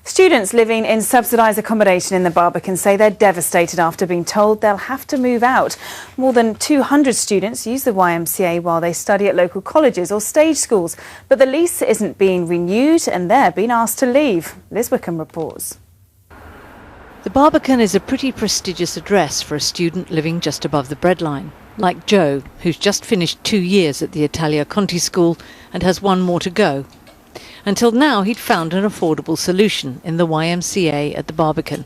Students living in subsidised accommodation in the Barbican say they're devastated after being told they'll have to move out. More than 200 students use the YMCA while they study at local colleges or stage schools, but the lease isn't being renewed and they're being asked to leave. Liz Wickham reports. The Barbican is a pretty prestigious address for a student living just above the breadline, like Joe, who's just finished 2 years at the Italia Conti School and has one more to go. Until now, he'd found an affordable solution in the YMCA at the Barbican.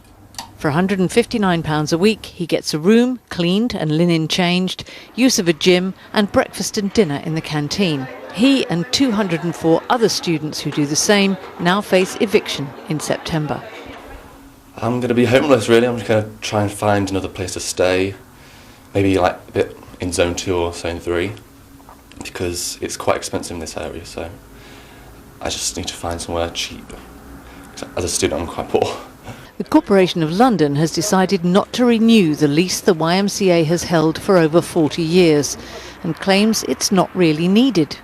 For £159 a week, he gets a room cleaned and linen changed, use of a gym and breakfast and dinner in the canteen. He and 204 other students who do the same now face eviction in September. I'm going to be homeless, really. I'm just going to try and find another place to stay, maybe like a bit in Zone 2 or Zone 3, because it's quite expensive in this area, so I just need to find somewhere cheap. As a student, I'm quite poor. The Corporation of London has decided not to renew the lease the YMCA has held for over 40 years and claims it's not really needed.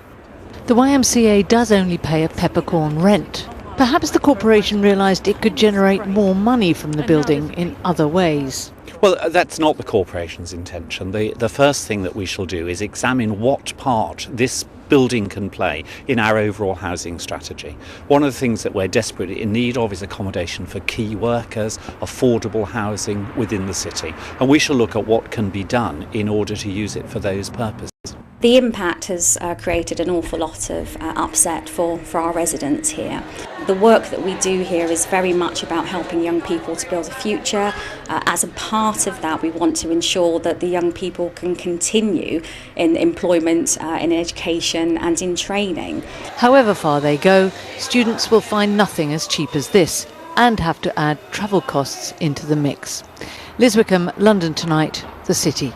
The YMCA does only pay a peppercorn rent. Perhaps the corporation realised it could generate more money from the building in other ways. Well, that's not the corporation's intention. The first thing that we shall do is examine what part this building can play in our overall housing strategy. One of the things that we're desperately in need of is accommodation for key workers, affordable housing within the city, and we shall look at what can be done in order to use it for those purposes. The impact has created an awful lot of upset for our residents here. The work that we do here is very much about helping young people to build a future. As a part of that, we want to ensure that the young people can continue in employment, in education and in training. However far they go, students will find nothing as cheap as this and have to add travel costs into the mix. Liz Wickham, London Tonight, The City.